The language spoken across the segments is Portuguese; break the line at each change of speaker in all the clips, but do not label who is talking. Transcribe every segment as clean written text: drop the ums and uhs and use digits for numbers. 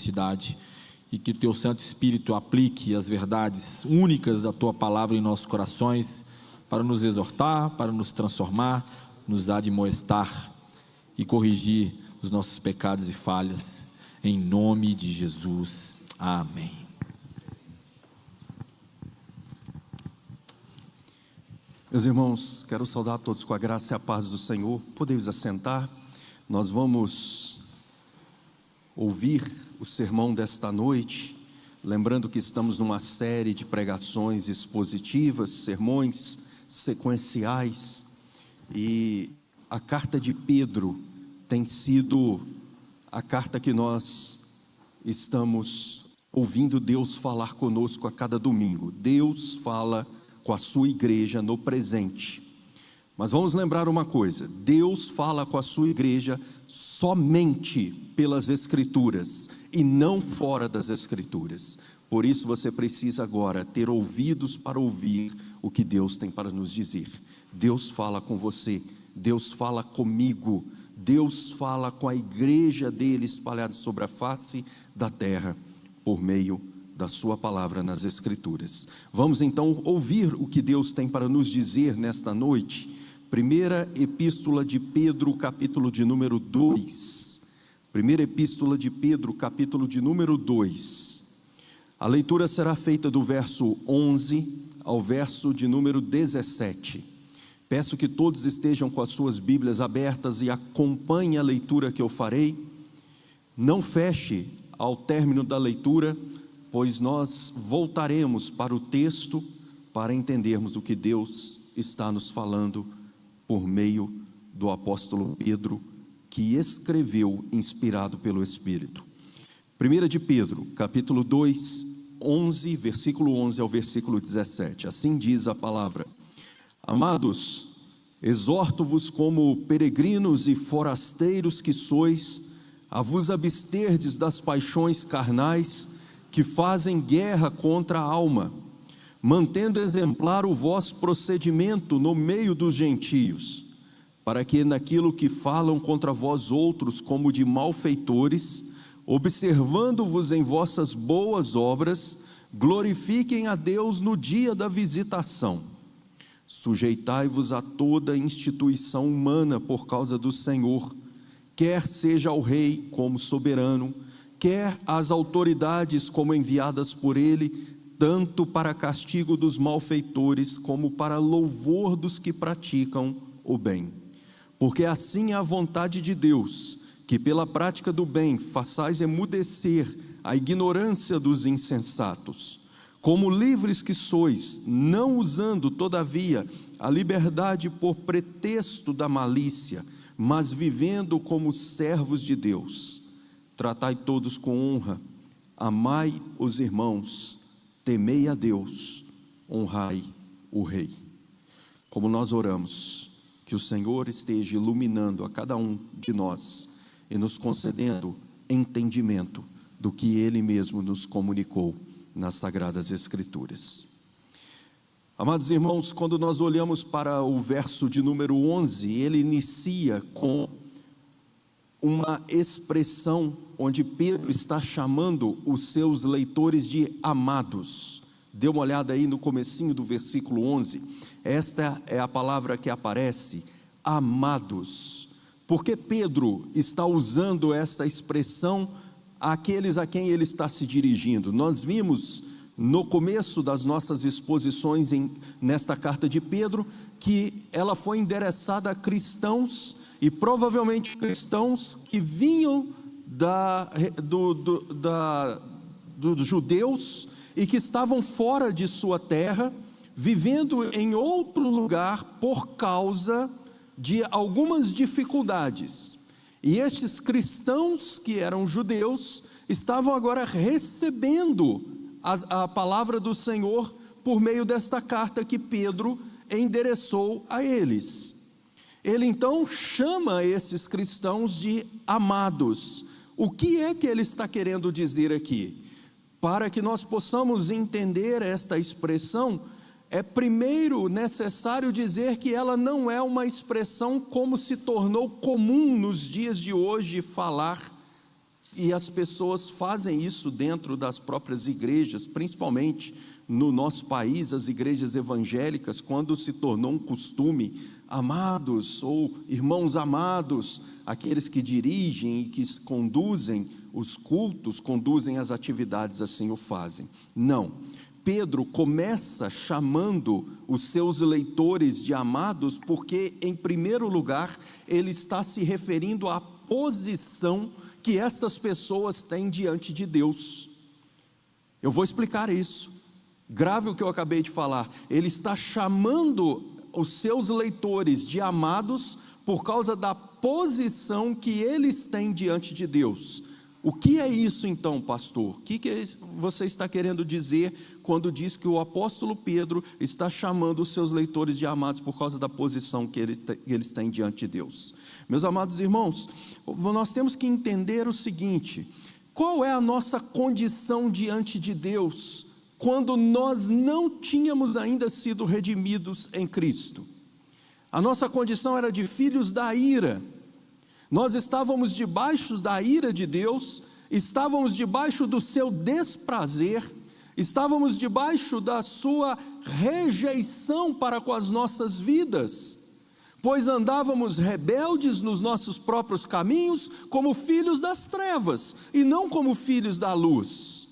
honestidade, e que o Teu Santo Espírito aplique as verdades únicas da Tua palavra em nossos corações, para nos exortar, para nos transformar, nos admoestar e corrigir os nossos pecados e falhas, em nome de Jesus, amém.
Meus irmãos, quero saudar a todos com a graça e a paz do Senhor. Podemos assentar. Nós vamos ouvir o sermão desta noite, lembrando que estamos numa série de pregações expositivas, sermões sequenciais, e a carta de Pedro tem sido a carta que nós estamos ouvindo Deus falar conosco a cada domingo. Deus fala com a sua igreja no presente. Mas vamos lembrar uma coisa: Deus fala com a sua igreja somente pelas Escrituras e não fora das Escrituras. Por isso você precisa agora ter ouvidos para ouvir o que Deus tem para nos dizer. Deus fala com você, Deus fala comigo, Deus fala com a igreja dele espalhada sobre a face da terra, por meio da sua palavra nas Escrituras. Vamos então ouvir o que Deus tem para nos dizer nesta noite. Primeira Epístola de Pedro, capítulo de número 2. Primeira Epístola de Pedro, capítulo de número 2. A leitura será feita do verso 11 ao verso de número 17. Peço que todos estejam com as suas Bíblias abertas e acompanhem a leitura que eu farei. Não feche ao término da leitura, pois nós voltaremos para o texto para entendermos o que Deus está nos falando por meio do apóstolo Pedro, que escreveu inspirado pelo Espírito. 1 de Pedro, capítulo 2, versículo 11 ao versículo 17. Assim diz a palavra: Amados, exorto-vos como peregrinos e forasteiros que sois, a vos absterdes das paixões carnais que fazem guerra contra a alma, mantendo exemplar o vosso procedimento no meio dos gentios, para que naquilo que falam contra vós outros como de malfeitores, observando-vos em vossas boas obras, glorifiquem a Deus no dia da visitação. Sujeitai-vos a toda instituição humana por causa do Senhor, quer seja ao rei como soberano, quer às autoridades como enviadas por ele, tanto para castigo dos malfeitores, como para louvor dos que praticam o bem. Porque assim é a vontade de Deus, que pela prática do bem façais emudecer a ignorância dos insensatos. Como livres que sois, não usando todavia a liberdade por pretexto da malícia, mas vivendo como servos de Deus. Tratai todos com honra, amai os irmãos, temei a Deus, honrai o Rei. Como nós oramos, que o Senhor esteja iluminando a cada um de nós e nos concedendo entendimento do que Ele mesmo nos comunicou nas Sagradas Escrituras. Amados irmãos, quando nós olhamos para o verso de número 11, ele inicia com uma expressão onde Pedro está chamando os seus leitores de amados. Dê uma olhada aí no comecinho do versículo 11. Esta é a palavra que aparece, amados. Por que Pedro está usando essa expressão àqueles a quem ele está se dirigindo? Nós vimos no começo das nossas exposições nesta carta de Pedro que ela foi endereçada a cristãos, e provavelmente cristãos que vinham dos judeus e que estavam fora de sua terra, vivendo em outro lugar por causa de algumas dificuldades. E estes cristãos que eram judeus estavam agora recebendo a palavra do Senhor por meio desta carta que Pedro endereçou a eles. Ele então chama esses cristãos de amados. O que é que ele está querendo dizer aqui? Para que nós possamos entender esta expressão, é primeiro necessário dizer que ela não é uma expressão como se tornou comum nos dias de hoje falar E as pessoas fazem isso dentro das próprias igrejas, principalmente no nosso país, as igrejas evangélicas, quando se tornou um costume, amados ou irmãos amados, aqueles que dirigem e que conduzem os cultos, conduzem as atividades, assim o fazem. Não, Pedro começa chamando os seus leitores de amados, porque em primeiro lugar ele está se referindo à posição que estas pessoas têm diante de Deus. Eu vou explicar isso. Grave o que eu acabei de falar. Ele está chamando os seus leitores de amados por causa da posição que eles têm diante de Deus. O que é isso então, pastor? O que você está querendo dizer quando diz que o apóstolo Pedro está chamando os seus leitores de amados por causa da posição que eles têm diante de Deus? Meus amados irmãos, nós temos que entender o seguinte: qual é a nossa condição diante de Deus quando nós não tínhamos ainda sido redimidos em Cristo? A nossa condição era de filhos da ira. Nós estávamos debaixo da ira de Deus, estávamos debaixo do seu desprazer, estávamos debaixo da sua rejeição para com as nossas vidas, pois andávamos rebeldes nos nossos próprios caminhos, como filhos das trevas, e não como filhos da luz.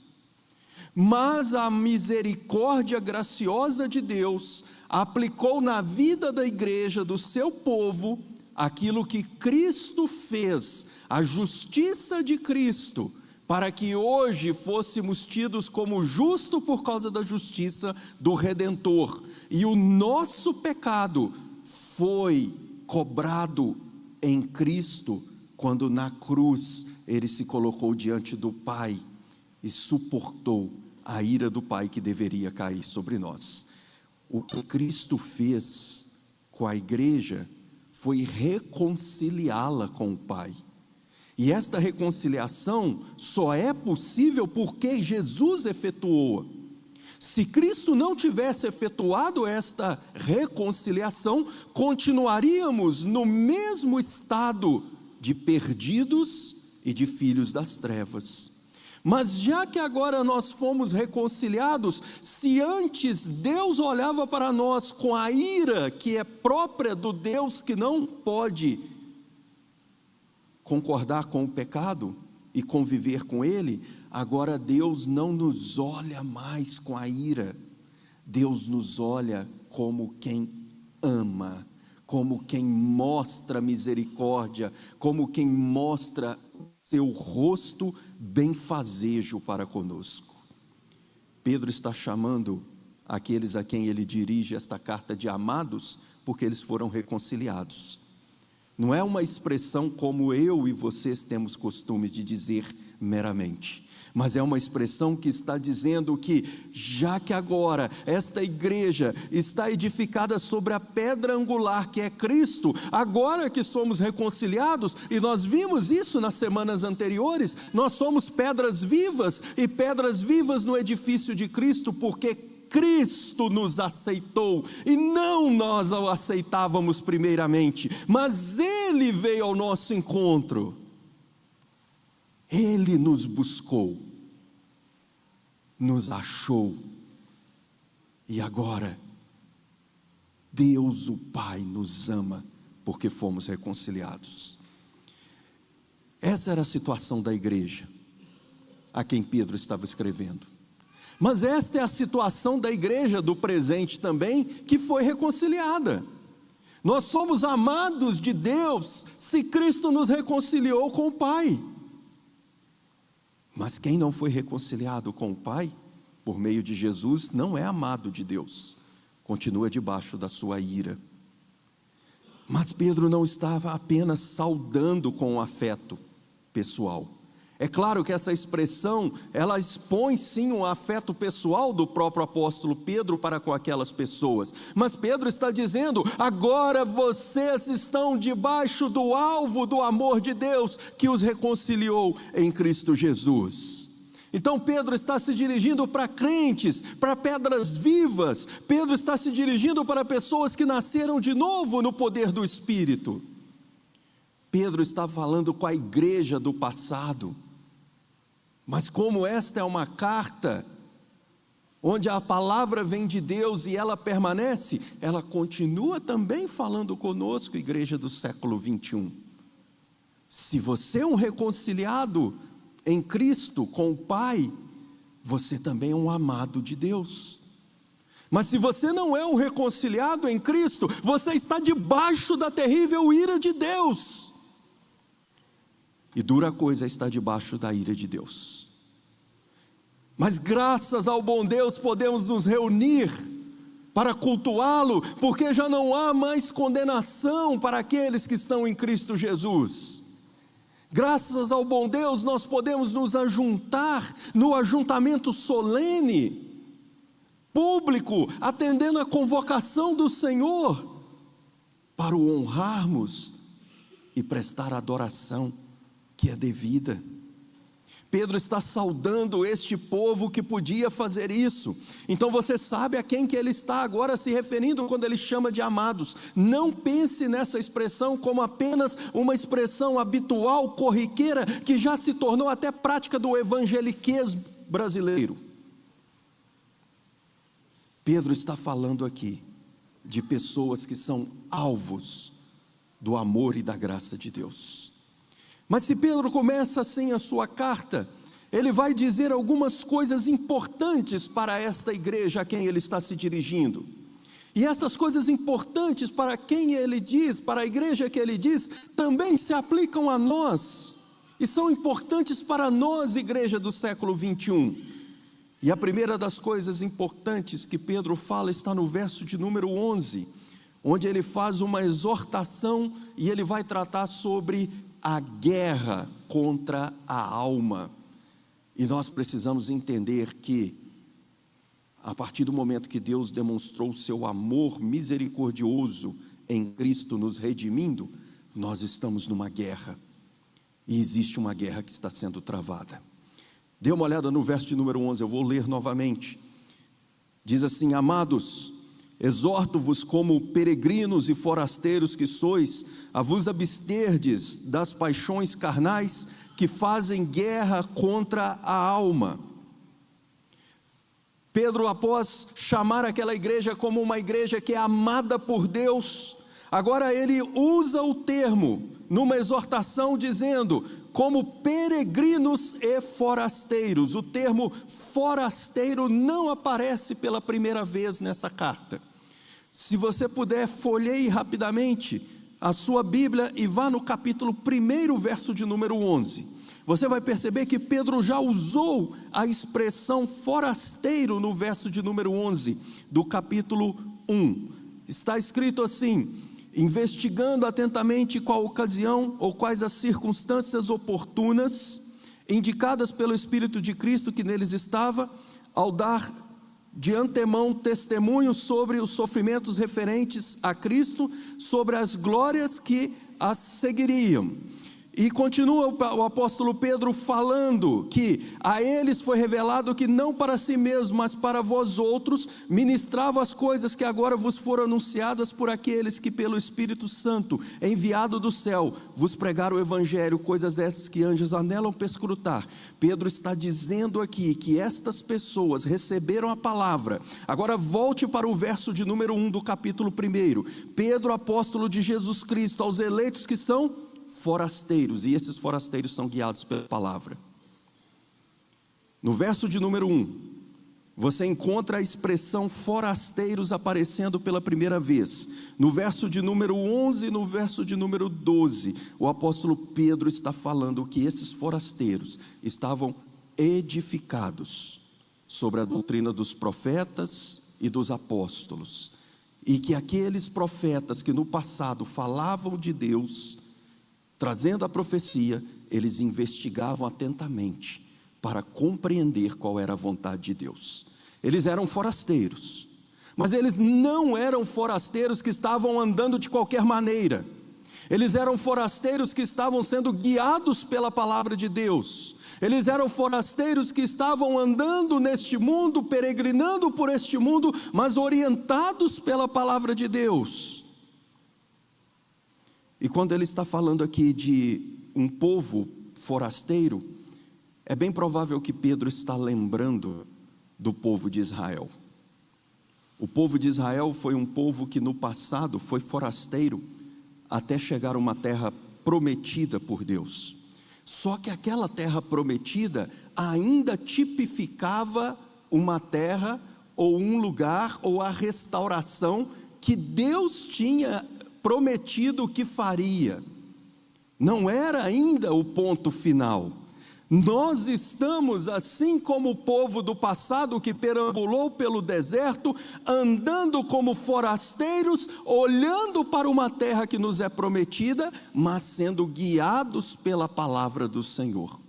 Mas a misericórdia graciosa de Deus aplicou na vida da igreja, do seu povo, aquilo que Cristo fez, a justiça de Cristo, para que hoje fôssemos tidos como justo por causa da justiça do Redentor. E o nosso pecado foi cobrado em Cristo, quando na cruz Ele se colocou diante do Pai e suportou a ira do Pai que deveria cair sobre nós. O que Cristo fez com a igreja foi reconciliá-la com o Pai. E esta reconciliação só é possível porque Jesus efetuou. Se Cristo não tivesse efetuado esta reconciliação, continuaríamos no mesmo estado de perdidos e de filhos das trevas. Mas já que agora nós fomos reconciliados, se antes Deus olhava para nós com a ira que é própria do Deus que não pode concordar com o pecado e conviver com ele, agora Deus não nos olha mais com a ira. Deus nos olha como quem ama, como quem mostra misericórdia, como quem mostra seu rosto benfazejo para conosco. Pedro está chamando aqueles a quem ele dirige esta carta de amados, porque eles foram reconciliados. Não é uma expressão como eu e vocês temos costume de dizer meramente, mas é uma expressão que está dizendo que, já que agora esta igreja está edificada sobre a pedra angular que é Cristo, agora que somos reconciliados, e nós vimos isso nas semanas anteriores, nós somos pedras vivas, e pedras vivas no edifício de Cristo, porque Cristo nos aceitou, e não nós o aceitávamos primeiramente, mas Ele veio ao nosso encontro. Ele nos buscou, nos achou, e agora Deus o Pai nos ama, porque fomos reconciliados. Essa era a situação da igreja, a quem Pedro estava escrevendo. Mas esta é a situação da igreja do presente também, que foi reconciliada. Nós somos amados de Deus, se Cristo nos reconciliou com o Pai. Mas quem não foi reconciliado com o Pai, por meio de Jesus, não é amado de Deus, continua debaixo da sua ira. Mas Pedro não estava apenas saudando com afeto pessoal. É claro que essa expressão, ela expõe sim um afeto pessoal do próprio apóstolo Pedro para com aquelas pessoas. Mas Pedro está dizendo, agora vocês estão debaixo do alvo do amor de Deus, que os reconciliou em Cristo Jesus. Então Pedro está se dirigindo para crentes, para pedras vivas. Pedro está se dirigindo para pessoas que nasceram de novo no poder do Espírito. Pedro está falando com a igreja do passado, Mas como esta é uma carta onde a palavra vem de Deus e ela permanece, ela continua também falando conosco, igreja do século 21. Se você é um reconciliado em Cristo com o Pai, você também é um amado de Deus. Mas se você não é um reconciliado em Cristo, você está debaixo da terrível ira de Deus. E dura coisa é estar debaixo da ira de Deus. Mas graças ao bom Deus podemos nos reunir para cultuá-lo, porque já não há mais condenação para aqueles que estão em Cristo Jesus. Graças ao bom Deus nós podemos nos ajuntar no ajuntamento solene, público, atendendo a convocação do Senhor, para o honrarmos e prestar a adoração que é devida. Pedro está saudando este povo que podia fazer isso. Então você sabe a quem que ele está agora se referindo quando ele chama de amados. Não pense nessa expressão como apenas uma expressão habitual, corriqueira, que já se tornou até prática do evangeliquez brasileiro. Pedro está falando aqui de pessoas que são alvos do amor e da graça de Deus. Mas se Pedro começa assim a sua carta, ele vai dizer algumas coisas importantes para esta igreja a quem ele está se dirigindo. E essas coisas importantes para quem ele diz, para a igreja que ele diz, também se aplicam a nós. E são importantes para nós, igreja do século 21. E a primeira das coisas importantes que Pedro fala está no verso de número 11, onde ele faz uma exortação e ele vai tratar sobre a guerra contra a alma. E nós precisamos entender que, a partir do momento que Deus demonstrou o seu amor misericordioso em Cristo nos redimindo, nós estamos numa guerra. E existe uma guerra que está sendo travada. Dê uma olhada no verso de número 11, eu vou ler novamente. Diz assim: amados, exorto-vos como peregrinos e forasteiros que sois, a vos absterdes das paixões carnais que fazem guerra contra a alma. Pedro, após chamar aquela igreja como uma igreja que é amada por Deus, agora ele usa o termo numa exortação dizendo, como peregrinos e forasteiros. O termo forasteiro não aparece pela primeira vez nessa carta. Se você puder, folheie rapidamente a sua Bíblia e vá no capítulo 1, verso de número 11. Você vai perceber que Pedro já usou a expressão forasteiro no verso de número 11 do capítulo 1. Está escrito assim: investigando atentamente qual ocasião ou quais as circunstâncias oportunas, indicadas pelo Espírito de Cristo que neles estava, ao dar de antemão testemunho sobre os sofrimentos referentes a Cristo, sobre as glórias que as seguiriam. E continua o apóstolo Pedro falando que a eles foi revelado que não para si mesmo, mas para vós outros, ministravam as coisas que agora vos foram anunciadas por aqueles que pelo Espírito Santo, enviado do céu, vos pregaram o Evangelho, coisas essas que anjos anelam perscrutar. Pedro está dizendo aqui que estas pessoas receberam a palavra. Agora volte para o verso de número 1 do capítulo 1. Pedro, apóstolo de Jesus Cristo, aos eleitos que são forasteiros, e esses forasteiros são guiados pela palavra. No verso de número 1, você encontra a expressão forasteiros aparecendo pela primeira vez. No verso de número 11 e no verso de número 12, o apóstolo Pedro está falando que esses forasteiros estavam edificados sobre a doutrina dos profetas e dos apóstolos, e que aqueles profetas que no passado falavam de Deus, trazendo a profecia, eles investigavam atentamente para compreender qual era a vontade de Deus. Eles eram forasteiros, mas eles não eram forasteiros que estavam andando de qualquer maneira. Eles eram forasteiros que estavam sendo guiados pela palavra de Deus. Eles eram forasteiros que estavam andando neste mundo, peregrinando por este mundo, mas orientados pela palavra de Deus. E quando ele está falando aqui de um povo forasteiro, É bem provável que Pedro está lembrando do povo de Israel. O povo de Israel foi um povo que no passado foi forasteiro até chegar a uma terra prometida por Deus. Só que aquela terra prometida ainda tipificava uma terra ou um lugar ou a restauração que Deus tinha prometido que faria. Não era ainda o ponto final. Nós estamos assim como o povo do passado que perambulou pelo deserto, andando como forasteiros, olhando para uma terra que nos é prometida, mas sendo guiados pela palavra do Senhor.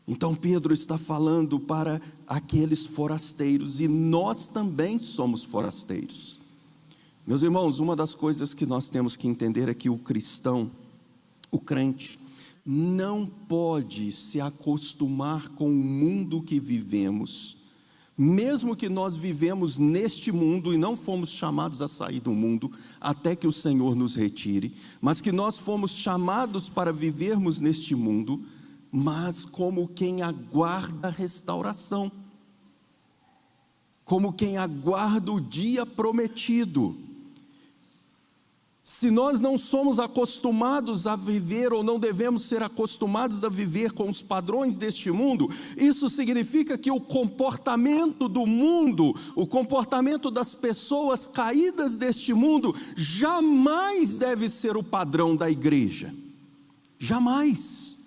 Então Pedro está falando para aqueles forasteiros, e nós também somos forasteiros. Meus irmãos, uma das coisas que nós temos que entender é que o cristão, o crente, não pode se acostumar com o mundo que vivemos, mesmo que nós vivemos neste mundo e não fomos chamados a sair do mundo até que o Senhor nos retire, mas que nós fomos chamados para vivermos neste mundo, mas como quem aguarda a restauração, como quem aguarda o dia prometido. Se nós não somos acostumados a viver, ou não devemos ser acostumados a viver com os padrões deste mundo, isso significa que o comportamento do mundo, o comportamento das pessoas caídas deste mundo, jamais deve ser o padrão da igreja. Jamais.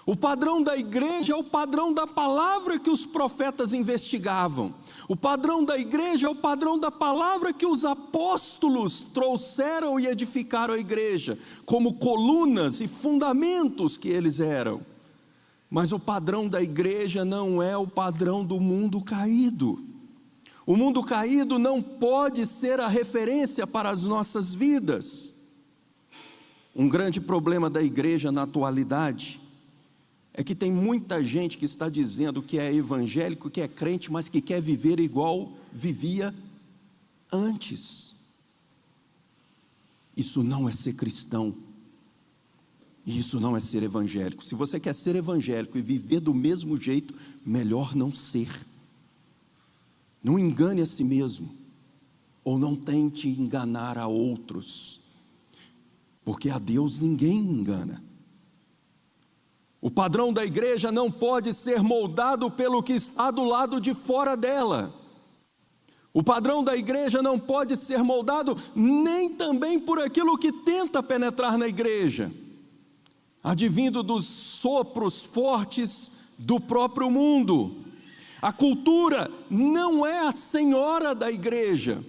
O padrão da igreja é o padrão da palavra que os profetas investigavam. O padrão da igreja é o padrão da palavra que os apóstolos trouxeram e edificaram a igreja, como colunas e fundamentos que eles eram. Mas o padrão da igreja não é o padrão do mundo caído. O mundo caído não pode ser a referência para as nossas vidas. Um grande problema da igreja na atualidade é que tem muita gente que está dizendo que é evangélico, que é crente, mas que quer viver igual vivia antes. Isso não é ser cristão. E isso não é ser evangélico. Se você quer ser evangélico e viver do mesmo jeito, melhor não ser. Não engane a si mesmo, ou não tente enganar a outros, porque a Deus ninguém engana. O padrão da igreja não pode ser moldado pelo que está do lado de fora dela. O padrão da igreja não pode ser moldado nem também por aquilo que tenta penetrar na igreja, advindo dos sopros fortes do próprio mundo. A cultura não é a senhora da igreja,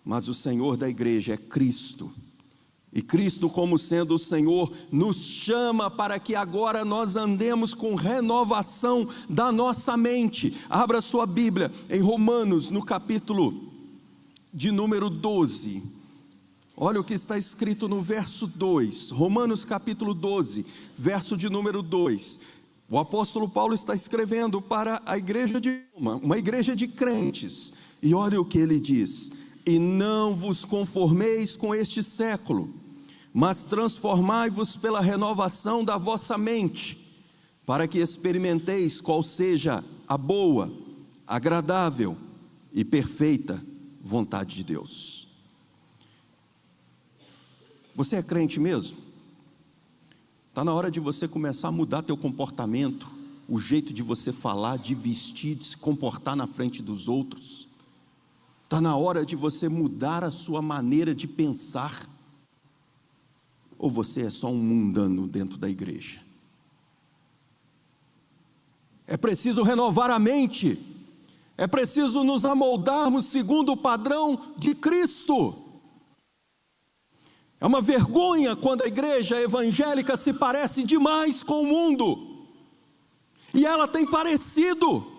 mas o Senhor da igreja é Cristo. E Cristo, como sendo o Senhor, nos chama para que agora nós andemos com renovação da nossa mente. Abra sua Bíblia em Romanos, no capítulo de número 12. Olha o que está escrito no verso 2. Romanos capítulo 12, verso de número 2. O apóstolo Paulo está escrevendo para a igreja de Roma, uma igreja de crentes. E olha o que ele diz: e não vos conformeis com este século, mas transformai-vos pela renovação da vossa mente, para que experimenteis qual seja a boa, agradável e perfeita vontade de Deus. Você é crente mesmo? Está na hora de você começar a mudar teu comportamento, o jeito de você falar, de vestir, de se comportar na frente dos outros. Está na hora de você mudar a sua maneira de pensar. Ou você é só um mundano dentro da igreja? É preciso renovar a mente. É preciso nos amoldarmos segundo o padrão de Cristo. É uma vergonha quando a igreja evangélica se parece demais com o mundo. E ela tem parecido.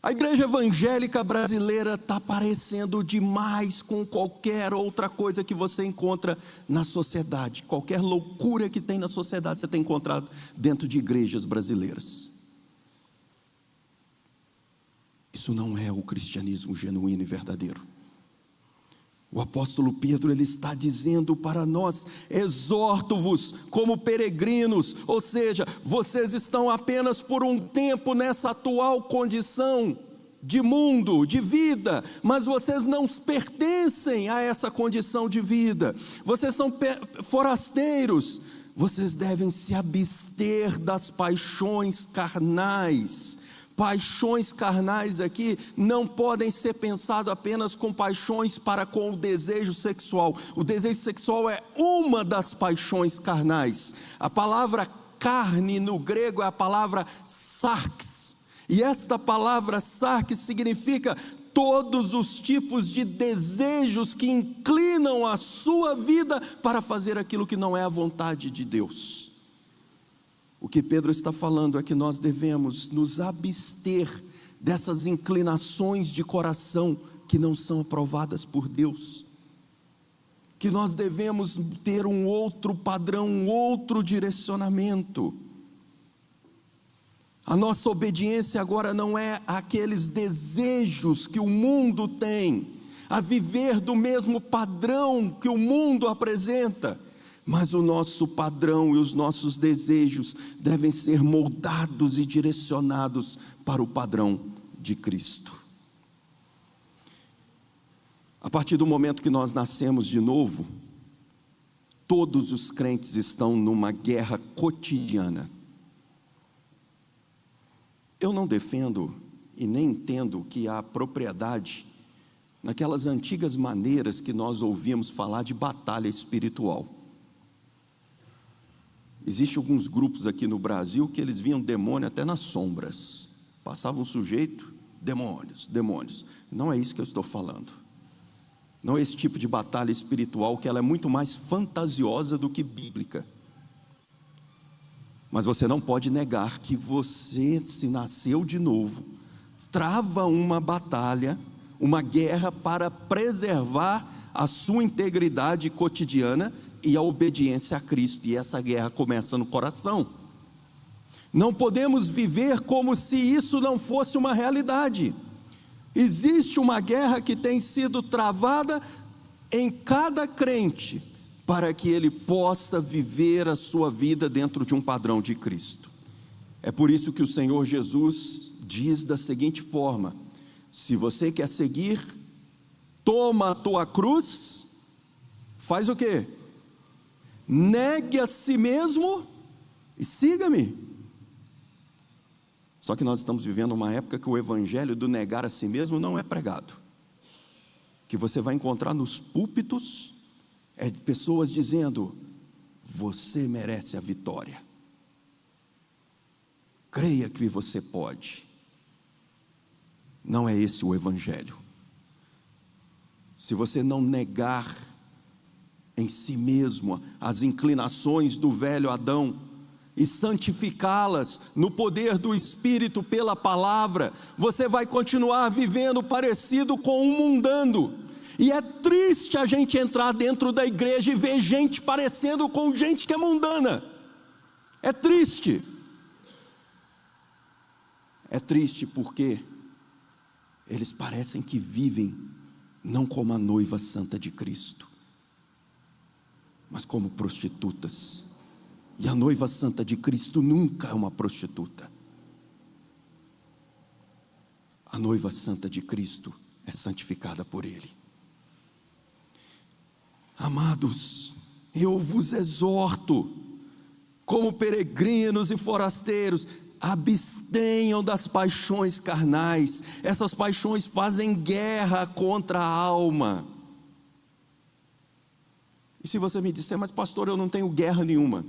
A igreja evangélica brasileira está parecendo demais com qualquer outra coisa que você encontra na sociedade. Qualquer loucura que tem na sociedade você tem encontrado dentro de igrejas brasileiras. Isso não é o cristianismo genuíno e verdadeiro. O apóstolo Pedro, ele está dizendo para nós: exorto-vos como peregrinos, ou seja, vocês estão apenas por um tempo nessa atual condição de mundo, de vida, mas vocês não pertencem a essa condição de vida, vocês são forasteiros, vocês devem se abster das paixões carnais. Paixões carnais aqui não podem ser pensado apenas com paixões para com o desejo sexual. O desejo sexual é uma das paixões carnais. A palavra carne no grego é a palavra sarx. E esta palavra sarx significa todos os tipos de desejos que inclinam a sua vida para fazer aquilo que não é a vontade de Deus. O que Pedro está falando é que nós devemos nos abster dessas inclinações de coração que não são aprovadas por Deus, que nós devemos ter um outro padrão, um outro direcionamento. A nossa obediência agora não é aqueles desejos que o mundo tem, a viver do mesmo padrão que o mundo apresenta, mas o nosso padrão e os nossos desejos devem ser moldados e direcionados para o padrão de Cristo. A partir do momento que nós nascemos de novo, todos os crentes estão numa guerra cotidiana. Eu não defendo e nem entendo que há propriedade naquelas antigas maneiras que nós ouvimos falar de batalha espiritual. Existem alguns grupos aqui no Brasil que eles viam demônio até nas sombras. Passava um sujeito, demônios, demônios. Não é isso que eu estou falando. Não é esse tipo de batalha espiritual, que ela é muito mais fantasiosa do que bíblica. Mas você não pode negar que você, se nasceu de novo, trava uma batalha, uma guerra para preservar a sua integridade cotidiana e a obediência a Cristo, e essa guerra começa no coração. Não podemos viver como se isso não fosse uma realidade. Existe uma guerra que tem sido travada em cada crente, para que ele possa viver a sua vida dentro de um padrão de Cristo. É por isso que o Senhor Jesus diz da seguinte forma: se você quer seguir, toma a tua cruz, faz o quê? Negue a si mesmo e siga-me. Só que nós estamos vivendo uma época que o evangelho do negar a si mesmo não é pregado. Que você vai encontrar nos púlpitos é de pessoas dizendo: você merece a vitória, creia que você pode. Não é esse o evangelho. Se você não negar em si mesmo as inclinações do velho Adão e santificá-las no poder do Espírito pela palavra, você vai continuar vivendo parecido com um mundano. E é triste a gente entrar dentro da igreja e ver gente parecendo com gente que é mundana. É triste. É triste porque eles parecem que vivem não como a noiva santa de Cristo, mas como prostitutas. E a noiva santa de Cristo nunca é uma prostituta. A noiva santa de Cristo é santificada por Ele. Amados, eu vos exorto, como peregrinos e forasteiros, abstenham das paixões carnais. Essas paixões fazem guerra contra a alma. E se você me disser: mas pastor, eu não tenho guerra nenhuma,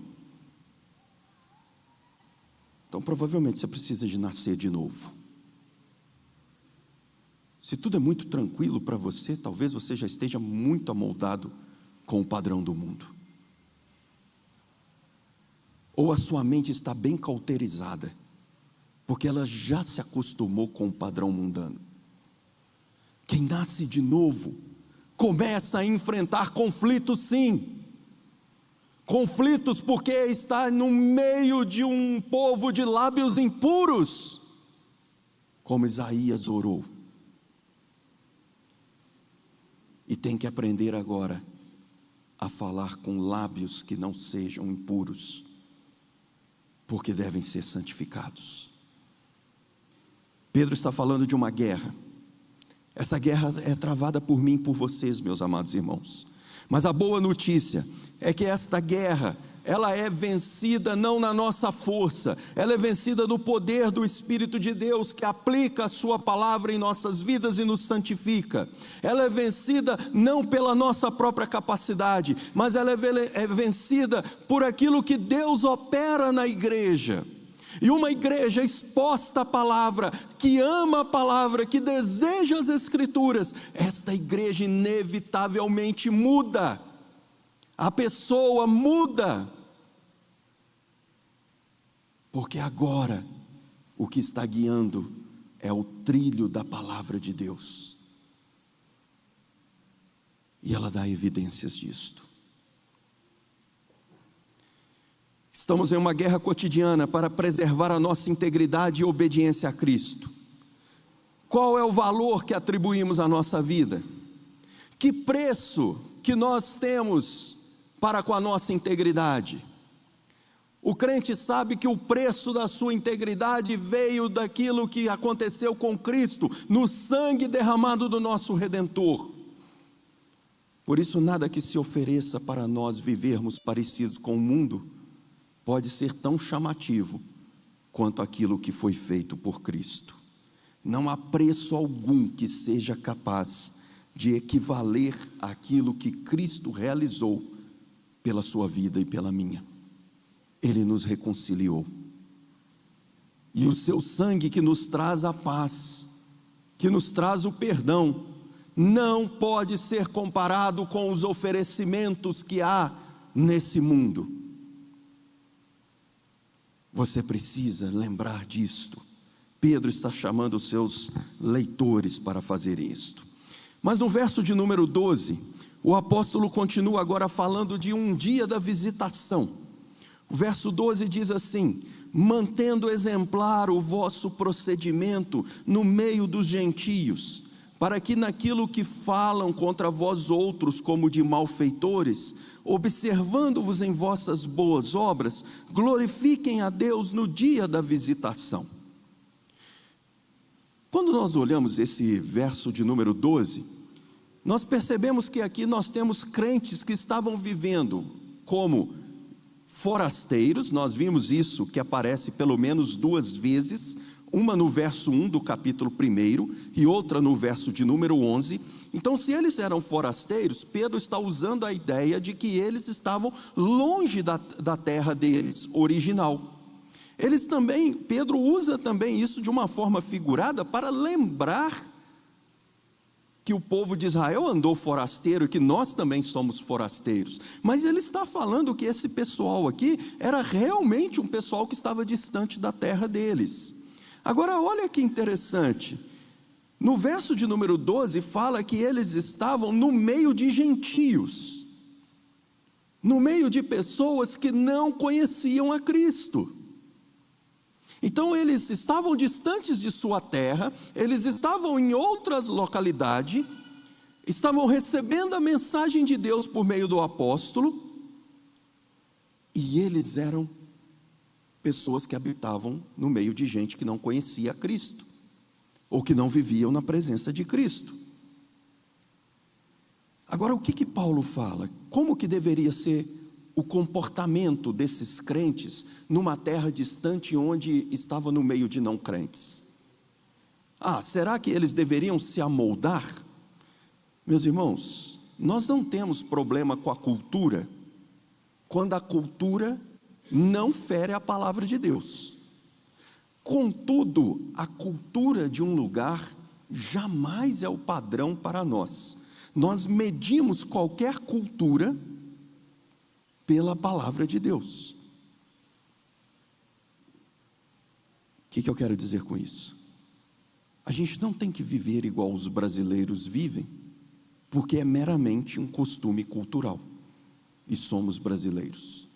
então provavelmente você precisa de nascer de novo. Se tudo é muito tranquilo para você, talvez você já esteja muito amoldado com o padrão do mundo, ou a sua mente está bem cauterizada, porque ela já se acostumou com o padrão mundano. Quem nasce de novo começa a enfrentar conflitos, sim. Conflitos porque está no meio de um povo de lábios impuros, como Isaías orou. e tem que aprender agora a falar com lábios que não sejam impuros, porque devem ser santificados. Pedro está falando de uma guerra. Essa guerra é travada por mim e por vocês, meus amados irmãos. Mas a boa notícia é que esta guerra, ela é vencida não na nossa força, ela é vencida no poder do Espírito de Deus, que aplica a sua palavra em nossas vidas e nos santifica. Ela é vencida não pela nossa própria capacidade, mas ela é vencida por aquilo que Deus opera na igreja. E uma igreja exposta à palavra, que ama a palavra, que deseja as Escrituras, esta igreja inevitavelmente muda. A pessoa muda, porque agora o que está guiando é o trilho da palavra de Deus, e ela dá evidências disto. Estamos em uma guerra cotidiana para preservar a nossa integridade e obediência a Cristo. Qual é o valor que atribuímos à nossa vida? Que preço que nós temos para com a nossa integridade? O crente sabe que o preço da sua integridade veio daquilo que aconteceu com Cristo, no sangue derramado do nosso Redentor. Por isso, nada que se ofereça para nós vivermos parecidos com o mundo pode ser tão chamativo quanto aquilo que foi feito por Cristo. Não há preço algum que seja capaz de equivaler àquilo que Cristo realizou pela sua vida e pela minha. Ele nos reconciliou, e o seu sangue, que nos traz a paz, que nos traz o perdão, não pode ser comparado com os oferecimentos que há nesse mundo. Você precisa lembrar disto. Pedro está chamando os seus leitores para fazer isto. Mas no verso de número 12, o apóstolo continua agora falando de um dia da visitação. O verso 12 diz assim: mantendo exemplar o vosso procedimento no meio dos gentios, para que naquilo que falam contra vós outros como de malfeitores, observando-vos em vossas boas obras, glorifiquem a Deus no dia da visitação. Quando nós olhamos esse verso de número 12, nós percebemos que aqui nós temos crentes que estavam vivendo como forasteiros. Nós vimos isso que aparece pelo menos duas vezes, uma no verso 1 do capítulo 1 e outra no verso de número 11. Então, se eles eram forasteiros, Pedro está usando a ideia de que eles estavam longe da terra deles original. Pedro usa também isso de uma forma figurada para lembrar que o povo de Israel andou forasteiro e que nós também somos forasteiros. Mas ele está falando que esse pessoal aqui era realmente um pessoal que estava distante da terra deles. Agora, olha que interessante. No verso de número 12 fala que eles estavam no meio de gentios, no meio de pessoas que não conheciam a Cristo. Então eles estavam distantes de sua terra, eles estavam em outras localidades, estavam recebendo a mensagem de Deus por meio do apóstolo, e eles eram pessoas que habitavam no meio de gente que não conhecia a Cristo, ou que não viviam na presença de Cristo. Agora, o que Paulo fala? Como que deveria ser o comportamento desses crentes numa terra distante onde estava no meio de não crentes? Será que eles deveriam se amoldar? Meus irmãos, nós não temos problema com a cultura, quando a cultura não fere a palavra de Deus. Contudo, a cultura de um lugar jamais é o padrão para nós. Nós medimos qualquer cultura pela palavra de Deus. O que eu quero dizer com isso? A gente não tem que viver igual os brasileiros vivem, porque é meramente um costume cultural, e somos brasileiros.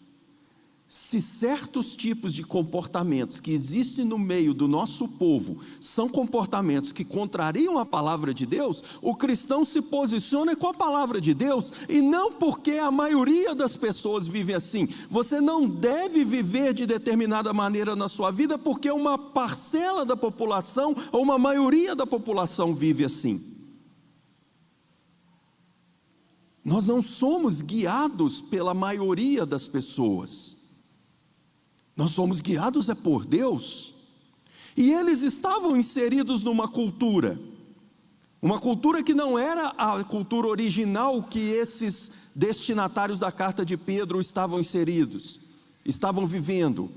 Se certos tipos de comportamentos que existem no meio do nosso povo são comportamentos que contrariam a palavra de Deus, o cristão se posiciona com a palavra de Deus, e não porque a maioria das pessoas vive assim. Você não deve viver de determinada maneira na sua vida porque uma parcela da população ou uma maioria da população vive assim. Nós não somos guiados pela maioria das pessoas. Nós somos guiados por Deus. E eles estavam inseridos numa cultura. Uma cultura que não era a cultura original que esses destinatários da carta de Pedro estavam inseridos, estavam vivendo.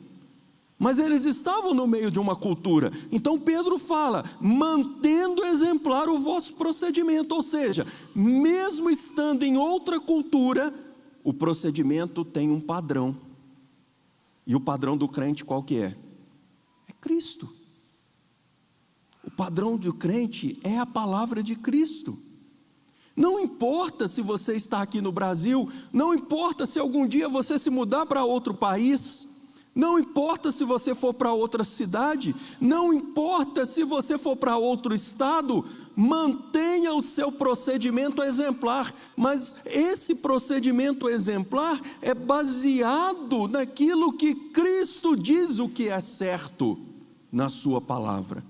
Mas eles estavam no meio de uma cultura. Então Pedro fala, mantendo exemplar o vosso procedimento. Ou seja, mesmo estando em outra cultura, o procedimento tem um padrão. E o padrão do crente qual que é? É Cristo. O padrão do crente é a palavra de Cristo. Não importa se você está aqui no Brasil, não importa se algum dia você se mudar para outro país, não importa se você for para outra cidade, não importa se você for para outro estado, mantenha o seu procedimento exemplar, mas esse procedimento exemplar é baseado naquilo que Cristo diz o que é certo na sua palavra.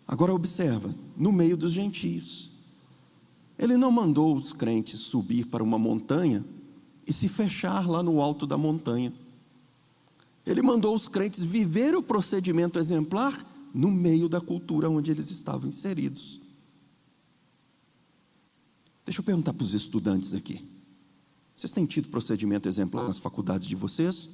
Agora observa, no meio dos gentios, ele não mandou os crentes subir para uma montanha e se fechar lá no alto da montanha. Ele mandou os crentes viver o procedimento exemplar no meio da cultura onde eles estavam inseridos. Deixa eu perguntar para os estudantes aqui. Vocês têm tido procedimento exemplar nas faculdades de vocês?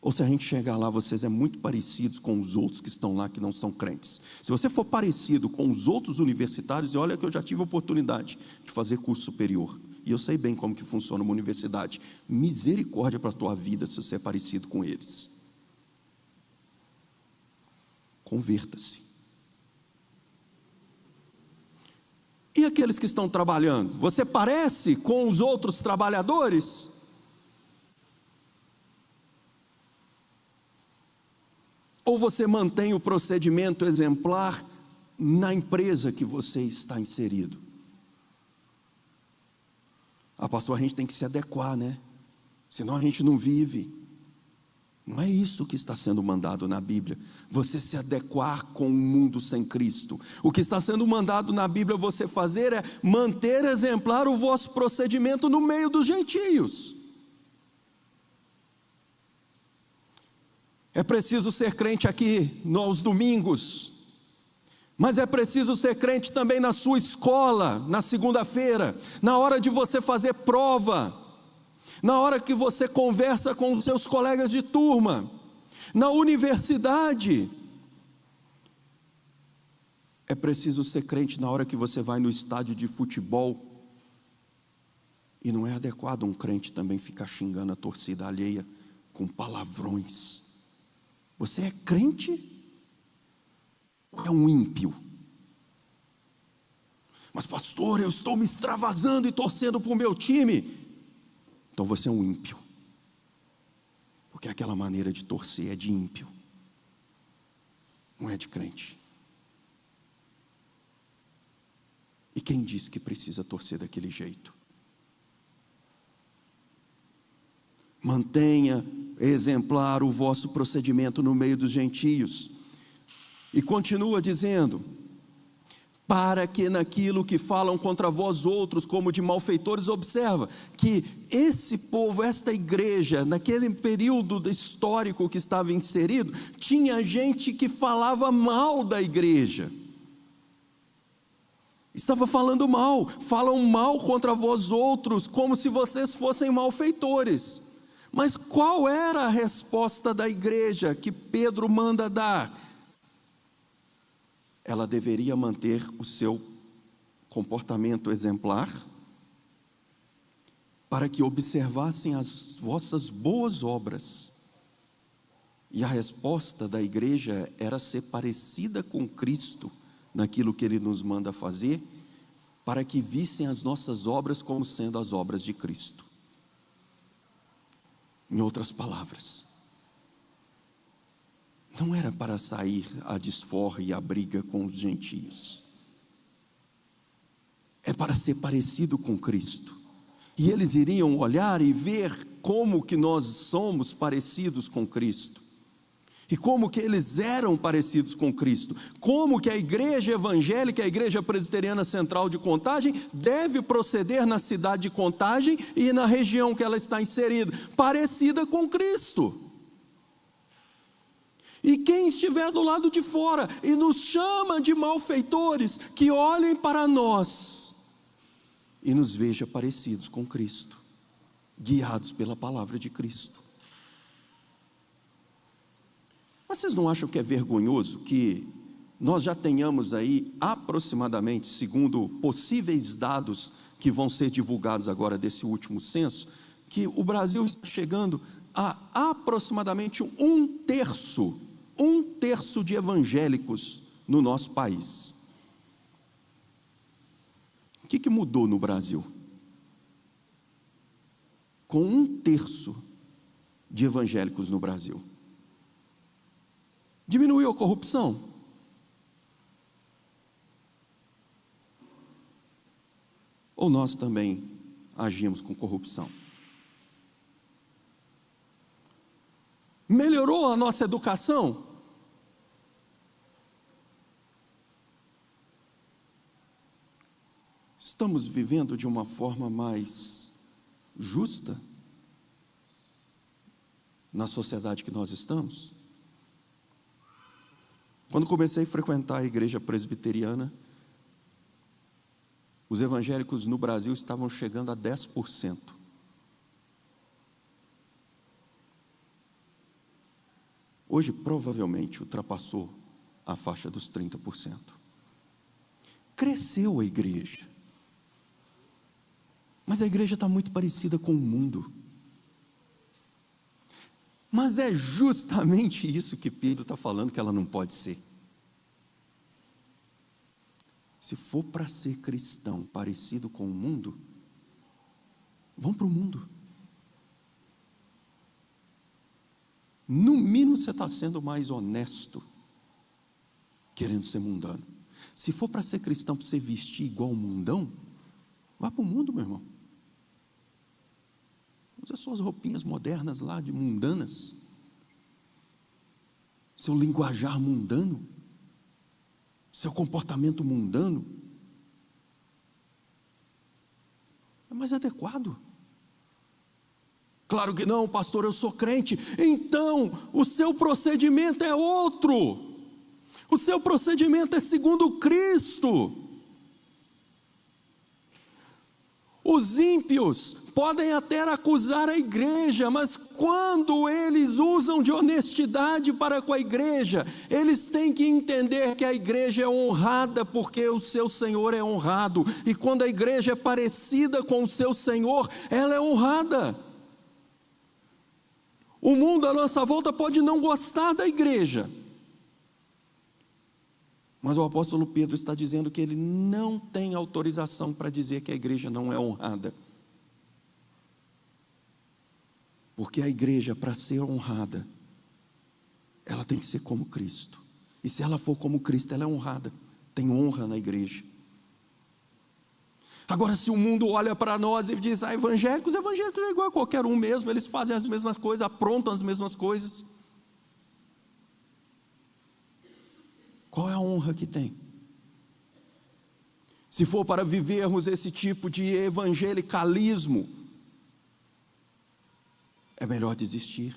Ou se a gente chegar lá, vocês é muito parecidos com os outros que estão lá que não são crentes? Se você for parecido com os outros universitários, e olha que eu já tive a oportunidade de fazer curso superior, e eu sei bem como que funciona uma universidade. Misericórdia para a tua vida se você é parecido com eles. Converta-se. E aqueles que estão trabalhando? Você parece com os outros trabalhadores? Ou você mantém o procedimento exemplar na empresa que você está inserido? Pastor, a gente tem que se adequar, né? Senão a gente não vive. Não é isso que está sendo mandado na Bíblia. Você se adequar com o mundo sem Cristo. O que está sendo mandado na Bíblia você fazer é manter exemplar o vosso procedimento no meio dos gentios. É preciso ser crente aqui nos domingos, mas é preciso ser crente também na sua escola, na segunda-feira, na hora de você fazer prova, na hora que você conversa com os seus colegas de turma, na universidade. É preciso ser crente na hora que você vai no estádio de futebol. E não é adequado um crente também ficar xingando a torcida alheia com palavrões. Você é crente ou é um ímpio? Mas pastor, eu estou me extravasando e torcendo para o meu time. Então você é um ímpio. Porque aquela maneira de torcer é de ímpio. Não é de crente. E quem disse que precisa torcer daquele jeito? Mantenha exemplar o vosso procedimento no meio dos gentios. E continua dizendo, para que naquilo que falam contra vós outros, como de malfeitores, observa que esse povo, esta igreja, naquele período histórico que estava inserido, tinha gente que falava mal da igreja. Estava falando mal, falam mal contra vós outros, como se vocês fossem malfeitores. Mas qual era a resposta da igreja que Pedro manda dar? Ela deveria manter o seu comportamento exemplar, para que observassem as vossas boas obras. E a resposta da igreja era ser parecida com Cristo, naquilo que Ele nos manda fazer, para que vissem as nossas obras como sendo as obras de Cristo. Em outras palavras, não era para sair a desforra e a briga com os gentios, é para ser parecido com Cristo, e eles iriam olhar e ver como que nós somos parecidos com Cristo, e como que eles eram parecidos com Cristo, como que a igreja evangélica, a igreja presbiteriana central de Contagem, deve proceder na cidade de Contagem e na região que ela está inserida, parecida com Cristo. E quem estiver do lado de fora e nos chama de malfeitores, que olhem para nós e nos veja parecidos com Cristo, guiados pela palavra de Cristo. Mas vocês não acham que é vergonhoso que nós já tenhamos aí aproximadamente, segundo possíveis dados que vão ser divulgados agora desse último censo, que o Brasil está chegando a aproximadamente um terço de evangélicos no nosso país. O que mudou no Brasil? Com um terço de evangélicos no Brasil, diminuiu a corrupção? Ou nós também agimos com corrupção? Melhorou a nossa educação? Estamos vivendo de uma forma mais justa na sociedade que nós estamos? Quando comecei a frequentar a igreja presbiteriana, os evangélicos no Brasil estavam chegando a 10%. Hoje, provavelmente, ultrapassou a faixa dos 30%. Cresceu a igreja. Mas a igreja está muito parecida com o mundo. Mas é justamente isso que Pedro está falando que ela não pode ser. Se for para ser cristão parecido com o mundo, vão para o mundo. No mínimo você está sendo mais honesto, querendo ser mundano. Se for para ser cristão, para você vestir igual o mundão, vá para o mundo, meu irmão. Usa suas roupinhas modernas lá, de mundanas. Seu linguajar mundano. Seu comportamento mundano. É mais adequado. Claro que não, pastor, eu sou crente. Então, o seu procedimento é outro. O seu procedimento é segundo Cristo. Os ímpios podem até acusar a igreja, mas quando eles usam de honestidade para com a igreja, eles têm que entender que a igreja é honrada porque o seu Senhor é honrado. E quando a igreja é parecida com o seu Senhor, ela é honrada. O mundo à nossa volta pode não gostar da igreja, mas o apóstolo Pedro está dizendo que ele não tem autorização para dizer que a igreja não é honrada. Porque a igreja, para ser honrada, ela tem que ser como Cristo. E se ela for como Cristo, ela é honrada. Tem honra na igreja. Agora, se o mundo olha para nós e diz, evangélicos é igual a qualquer um mesmo, eles fazem as mesmas coisas, aprontam as mesmas coisas. Qual é a honra que tem? Se for para vivermos esse tipo de evangelicalismo, é melhor desistir.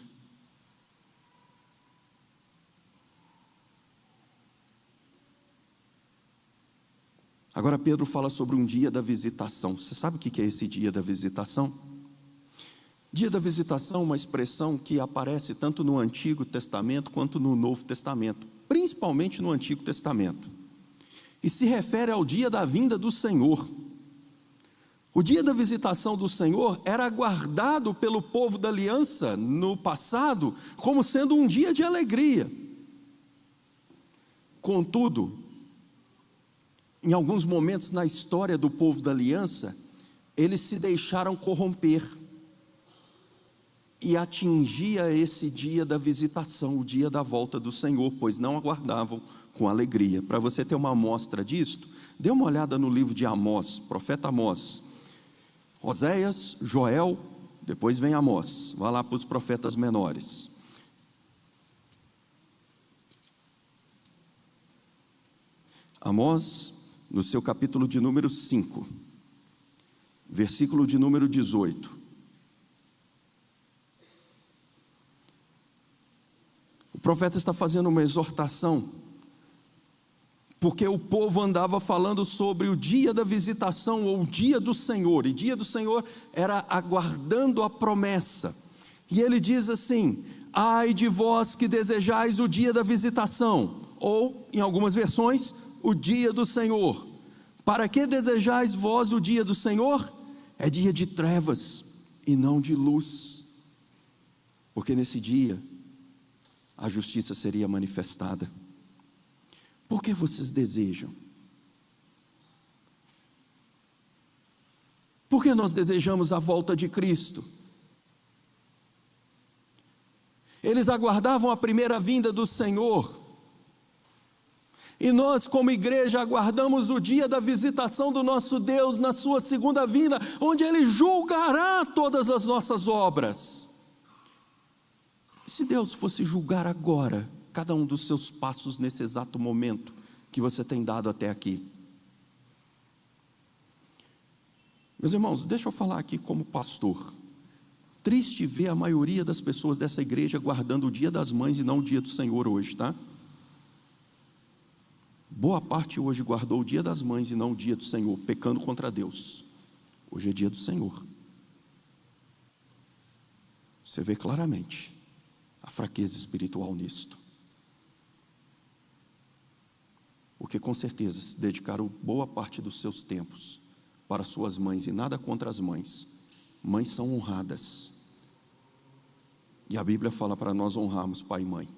Agora Pedro fala sobre um dia da visitação. Você sabe o que é esse dia da visitação? Dia da visitação é uma expressão que aparece tanto no Antigo Testamento quanto no Novo Testamento, principalmente no Antigo Testamento, e se refere ao dia da vinda do Senhor. O dia da visitação do Senhor era aguardado pelo povo da aliança no passado como sendo um dia de alegria. Contudo, em alguns momentos na história do povo da aliança, eles se deixaram corromper, e atingia esse dia da visitação, o dia da volta do Senhor, pois não aguardavam com alegria. Para você ter uma amostra disto, dê uma olhada no livro de Amós, profeta Amós. Oséias, Joel, depois vem Amós. Vá lá para os profetas menores. Amós, no seu capítulo de número 5, versículo de número 18. O profeta está fazendo uma exortação, porque o povo andava falando sobre o dia da visitação, ou o dia do Senhor, e dia do Senhor era aguardando a promessa. E ele diz assim: ai de vós que desejais o dia da visitação, ou, em algumas versões, o dia do Senhor. Para que desejais vós o dia do Senhor? É dia de trevas e não de luz, porque nesse dia a justiça seria manifestada. Por que vocês desejam? Por que nós desejamos a volta de Cristo? Eles aguardavam a primeira vinda do Senhor, e nós como igreja aguardamos o dia da visitação do nosso Deus na sua segunda vinda, onde Ele julgará todas as nossas obras. Se Deus fosse julgar agora cada um dos seus passos nesse exato momento que você tem dado até aqui. Meus irmãos, deixa eu falar aqui como pastor. Triste ver a maioria das pessoas dessa igreja guardando o dia das mães e não o dia do Senhor hoje, tá? Boa parte hoje guardou o dia das mães e não o dia do Senhor, pecando contra Deus. Hoje é dia do Senhor. Você vê claramente a fraqueza espiritual nisto. Porque com certeza se dedicaram boa parte dos seus tempos para suas mães, e nada contra as mães. Mães são honradas, e a Bíblia fala para nós honrarmos pai e mãe.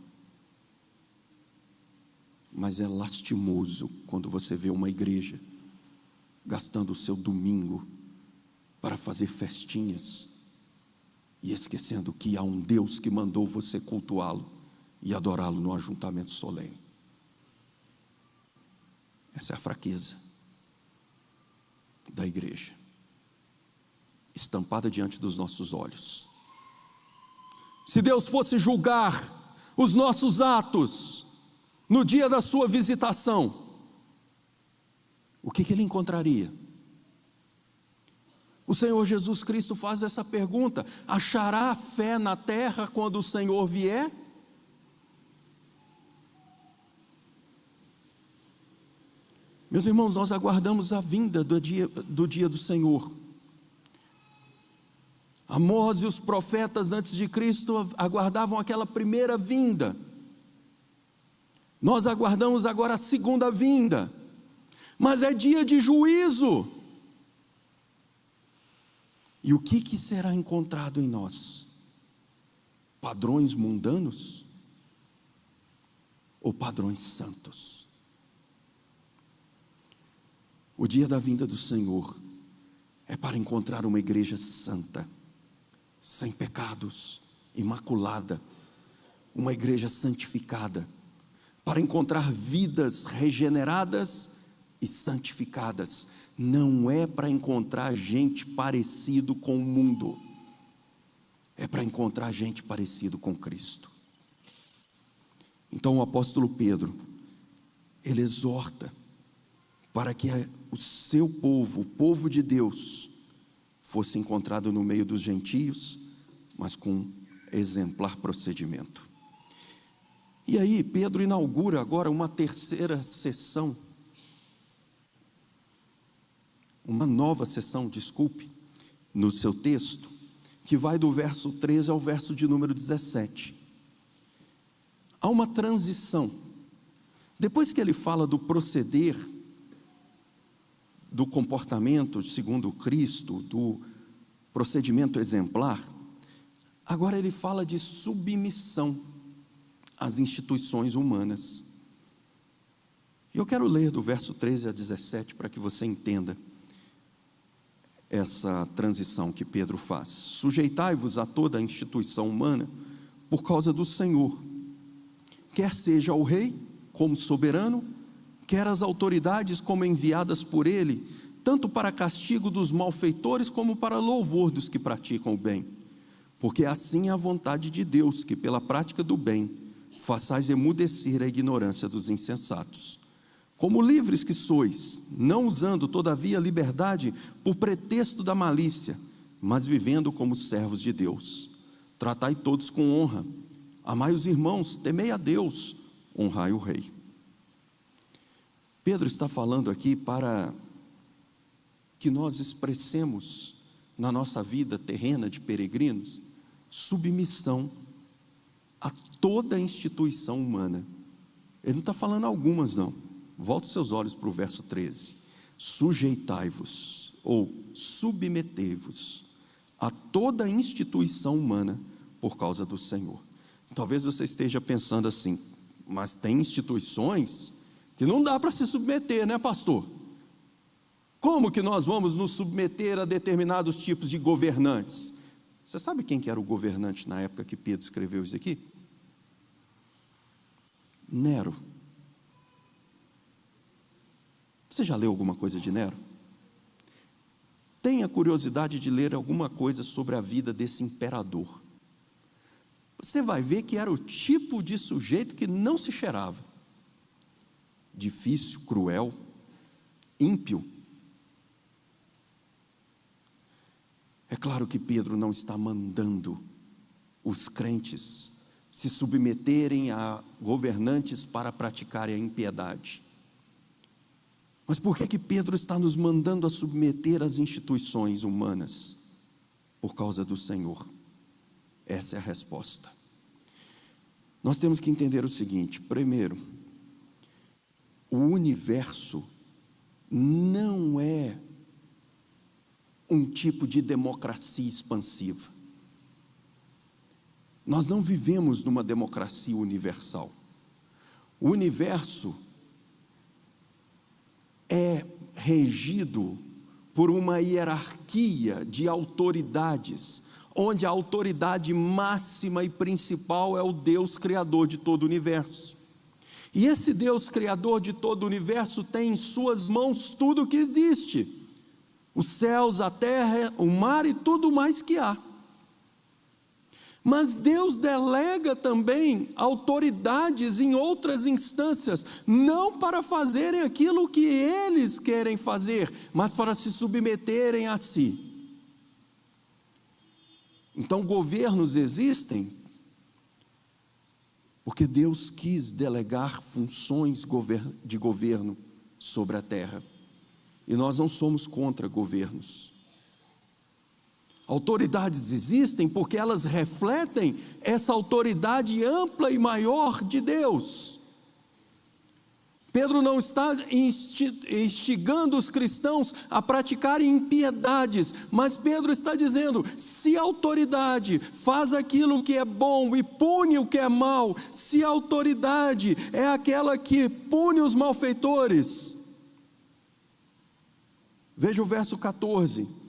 Mas é lastimoso quando você vê uma igreja gastando o seu domingo para fazer festinhas e esquecendo que há um Deus que mandou você cultuá-lo e adorá-lo no ajuntamento solene. Essa é a fraqueza da igreja, estampada diante dos nossos olhos. Se Deus fosse julgar os nossos atos no dia da sua visitação, o que Ele encontraria? O Senhor Jesus Cristo faz essa pergunta: achará fé na terra quando o Senhor vier? Meus irmãos, nós aguardamos a vinda do dia do Senhor. Amós e os profetas antes de Cristo aguardavam aquela primeira vinda. Nós aguardamos agora a segunda vinda, mas é dia de juízo. E o que será encontrado em nós? Padrões mundanos ou padrões santos? O dia da vinda do Senhor é para encontrar uma igreja santa, sem pecados, imaculada, uma igreja santificada, para encontrar vidas regeneradas e santificadas. Não é para encontrar gente parecido com o mundo, é para encontrar gente parecido com Cristo. Então o apóstolo Pedro, ele exorta para que o seu povo, o povo de Deus, fosse encontrado no meio dos gentios, mas com exemplar procedimento. E aí Pedro inaugura agora uma terceira sessão, uma nova sessão, no seu texto, que vai do verso 13 ao verso de número 17. Há uma transição. Depois que ele fala do proceder, do comportamento segundo Cristo, do procedimento exemplar, agora ele fala de submissão às instituições humanas. E eu quero ler do verso 13 a 17 para que você entenda essa transição que Pedro faz. Sujeitai-vos a toda a instituição humana por causa do Senhor, quer seja o rei como soberano, quer as autoridades como enviadas por ele, tanto para castigo dos malfeitores como para louvor dos que praticam o bem. Porque assim é a vontade de Deus, que pela prática do bem façais emudecer a ignorância dos insensatos. Como livres que sois, não usando todavia a liberdade por pretexto da malícia, mas vivendo como servos de Deus. Tratai todos com honra, amai os irmãos, temei a Deus, honrai o rei. Pedro está falando aqui para que nós expressemos na nossa vida terrena de peregrinos submissão a toda a instituição humana. Ele não está falando algumas não. Volte seus olhos para o verso 13. Sujeitai-vos ou submetei-vos a toda a instituição humana por causa do Senhor. Talvez você esteja pensando assim, mas tem instituições que não dá para se submeter, né, pastor? Como que nós vamos nos submeter a determinados tipos de governantes? Você sabe quem que era o governante na época que Pedro escreveu isso aqui? Nero. Você já leu alguma coisa de Nero? Tenha curiosidade de ler alguma coisa sobre a vida desse imperador. Você vai ver que era o tipo de sujeito que não se cheirava. Difícil, cruel, ímpio. É claro que Pedro não está mandando os crentes se submeterem a governantes para praticarem a impiedade. Mas por que Pedro está nos mandando a submeter às instituições humanas? Por causa do Senhor. Essa é a resposta. Nós temos que entender o seguinte: primeiro, o universo não é um tipo de democracia expansiva. Nós não vivemos numa democracia universal. O universo é regido por uma hierarquia de autoridades, onde a autoridade máxima e principal é o Deus Criador de todo o universo. E esse Deus Criador de todo o universo tem em suas mãos tudo o que existe: os céus, a terra, o mar e tudo mais que há. Mas Deus delega também autoridades em outras instâncias, não para fazerem aquilo que eles querem fazer, mas para se submeterem a si. Então governos existem porque Deus quis delegar funções de governo sobre a terra. E nós não somos contra governos. Autoridades existem porque elas refletem essa autoridade ampla e maior de Deus. Pedro não está instigando os cristãos a praticarem impiedades, mas Pedro está dizendo: se a autoridade faz aquilo que é bom e pune o que é mal, se a autoridade é aquela que pune os malfeitores. Veja o verso 14.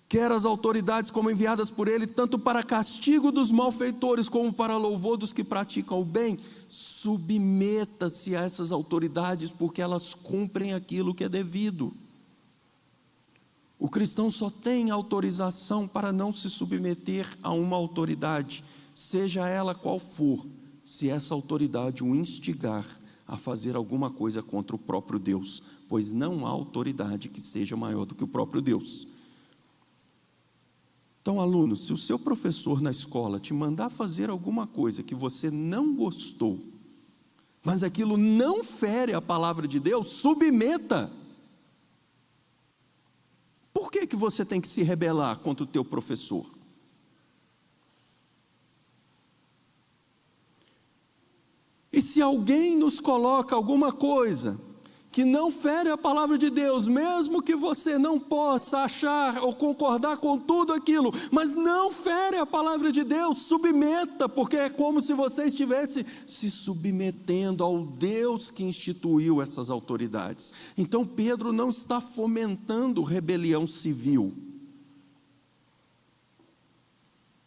Quer as autoridades como enviadas por ele, tanto para castigo dos malfeitores, como para louvor dos que praticam o bem. Submeta-se a essas autoridades, porque elas cumprem aquilo que é devido. O cristão só tem autorização para não se submeter a uma autoridade, seja ela qual for, se essa autoridade o instigar a fazer alguma coisa contra o próprio Deus, pois não há autoridade que seja maior do que o próprio Deus. Então, aluno, se o seu professor na escola te mandar fazer alguma coisa que você não gostou, mas aquilo não fere a palavra de Deus, submeta. Por que você tem que se rebelar contra o teu professor? E se alguém nos coloca alguma coisa que não fere a palavra de Deus, mesmo que você não possa achar ou concordar com tudo aquilo, mas não fere a palavra de Deus, submeta, porque é como se você estivesse se submetendo ao Deus que instituiu essas autoridades. Então Pedro não está fomentando rebelião civil.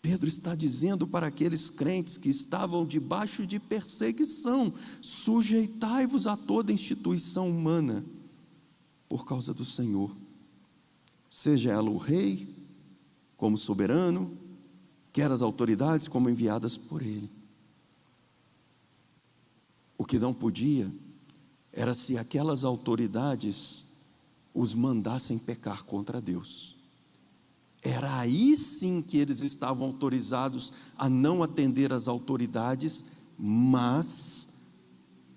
Pedro está dizendo para aqueles crentes que estavam debaixo de perseguição: sujeitai-vos a toda instituição humana por causa do Senhor, seja ela o rei como soberano, quer as autoridades como enviadas por ele. O que não podia era se aquelas autoridades os mandassem pecar contra Deus. Era aí sim que eles estavam autorizados a não atender às autoridades, mas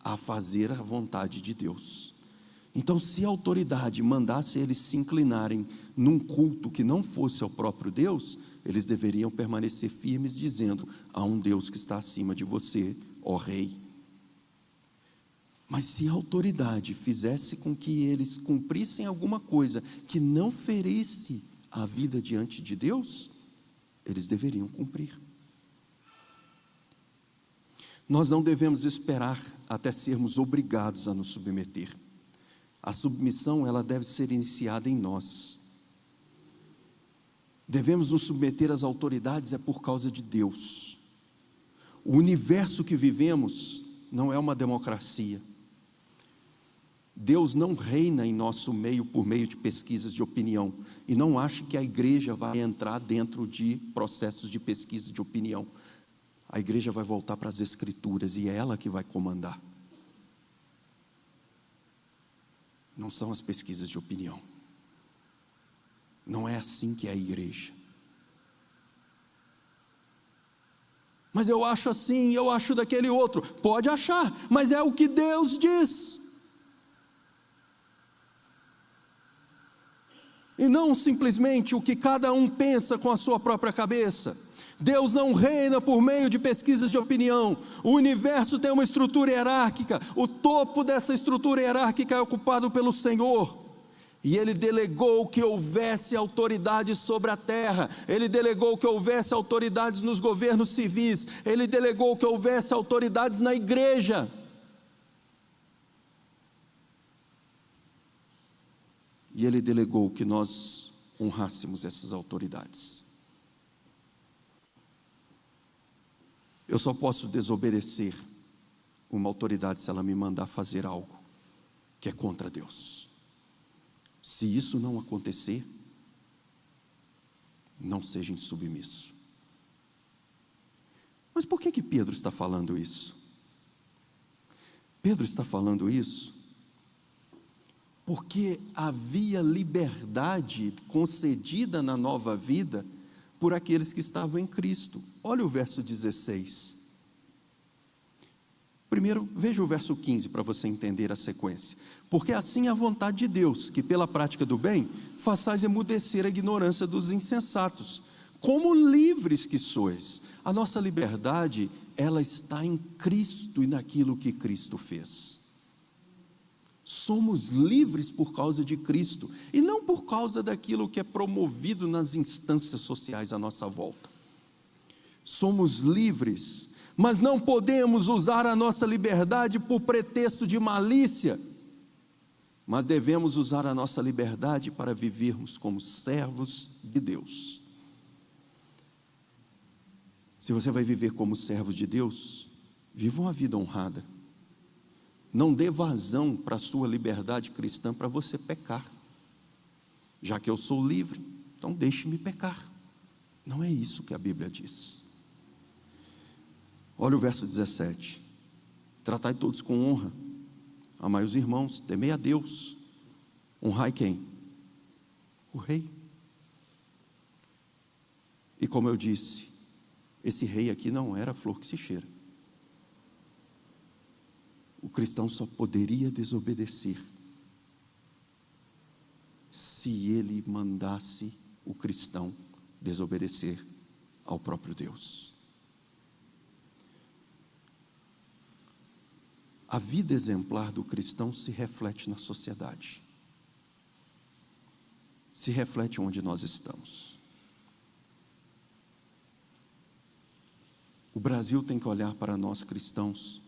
a fazer a vontade de Deus. Então, se a autoridade mandasse eles se inclinarem num culto que não fosse ao próprio Deus, eles deveriam permanecer firmes, dizendo: há um Deus que está acima de você, ó rei. Mas se a autoridade fizesse com que eles cumprissem alguma coisa que não ferisse a vida diante de Deus, eles deveriam cumprir. Nós não devemos esperar até sermos obrigados a nos submeter. A submissão, ela deve ser iniciada em nós. Devemos nos submeter às autoridades por causa de Deus. O universo que vivemos não é uma democracia. Deus não reina em nosso meio por meio de pesquisas de opinião. E não ache que a igreja vai entrar dentro de processos de pesquisa de opinião. A igreja vai voltar para as Escrituras e é ela que vai comandar. Não são as pesquisas de opinião. Não é assim que é a igreja. Mas eu acho assim, eu acho daquele outro. Pode achar, mas é o que Deus diz. E não simplesmente o que cada um pensa com a sua própria cabeça. Deus não reina por meio de pesquisas de opinião. O universo tem uma estrutura hierárquica. O topo dessa estrutura hierárquica é ocupado pelo Senhor. E Ele delegou que houvesse autoridades sobre a terra. Ele delegou que houvesse autoridades nos governos civis. Ele delegou que houvesse autoridades na igreja. E Ele delegou que nós honrássemos essas autoridades. Eu só posso desobedecer uma autoridade se ela me mandar fazer algo que é contra Deus. Se isso não acontecer, não seja insubmisso. Mas por que Pedro está falando isso? Pedro está falando isso porque havia liberdade concedida na nova vida por aqueles que estavam em Cristo. Olha o verso 16. Primeiro, veja o verso 15 para você entender a sequência. Porque assim é a vontade de Deus, que pela prática do bem, façais emudecer a ignorância dos insensatos, como livres que sois. A nossa liberdade, ela está em Cristo e naquilo que Cristo fez. Somos livres por causa de Cristo, e não por causa daquilo que é promovido nas instâncias sociais à nossa volta. Somos livres, mas não podemos usar a nossa liberdade por pretexto de malícia, mas devemos usar a nossa liberdade para vivermos como servos de Deus. Se você vai viver como servo de Deus, viva uma vida honrada. Não dê vazão para a sua liberdade cristã para você pecar. Já que eu sou livre, então deixe-me pecar. Não é isso que a Bíblia diz. Olha o verso 17. Tratai todos com honra. Amai os irmãos, temei a Deus. Honrai quem? O rei. E como eu disse, esse rei aqui não era flor que se cheira. O cristão só poderia desobedecer se ele mandasse o cristão desobedecer ao próprio Deus. a vida exemplar do cristão se reflete na sociedade, se reflete onde nós estamos. O Brasil tem que olhar para nós cristãos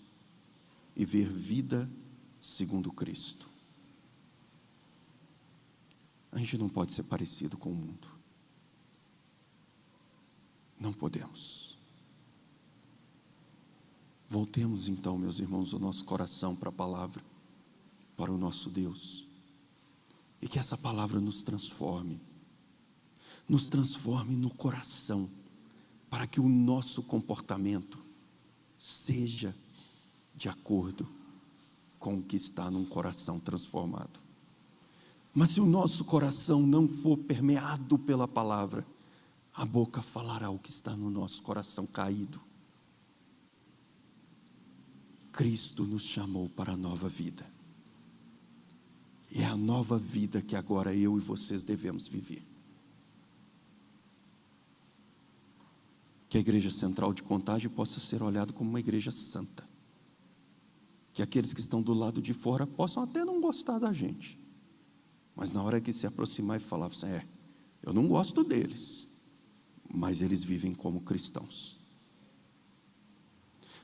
e ver vida segundo Cristo. A gente não pode ser parecido com o mundo. Não podemos. Voltemos então, meus irmãos, o nosso coração para a palavra, para o nosso Deus. E que essa palavra nos transforme no coração, para que o nosso comportamento seja de acordo com o que está num coração transformado. Mas se o nosso coração não for permeado pela palavra, a boca falará o que está no nosso coração caído. Cristo nos chamou para a nova vida. E é a nova vida que agora eu e vocês devemos viver. Que a igreja central de Contagem possa ser olhada como uma igreja santa. Que aqueles que estão do lado de fora possam até não gostar da gente, mas na hora que se aproximar e falar assim, eu não gosto deles, mas eles vivem como cristãos.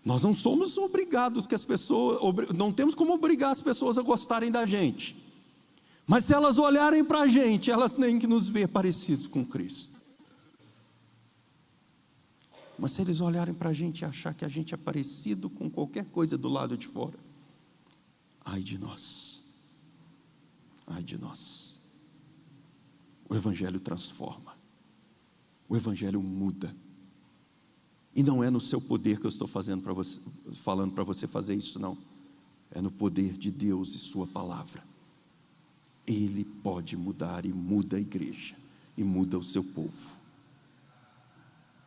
Nós não somos obrigados que as pessoas, não temos como obrigar as pessoas a gostarem da gente, mas se elas olharem para a gente, elas têm que nos ver parecidos com Cristo. Mas se eles olharem para a gente e achar que a gente é parecido com qualquer coisa do lado de fora, ai de nós, ai de nós. O Evangelho transforma, o Evangelho muda, e não é no seu poder que eu estou falando para você fazer isso, não, é no poder de Deus e sua palavra. Ele pode mudar e muda a igreja, e muda o seu povo.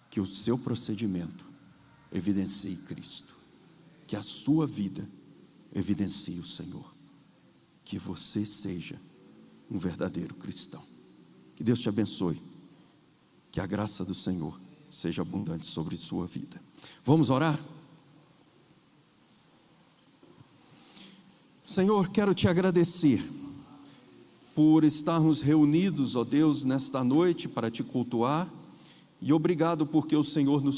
Que o seu procedimento evidencie Cristo, que a sua vida evidencie o Senhor, que você seja um verdadeiro cristão. Que Deus te abençoe, que a graça do Senhor seja abundante sobre sua vida. Vamos orar? Senhor, quero te agradecer por estarmos reunidos, ó Deus, nesta noite para te cultuar, e obrigado porque o Senhor nos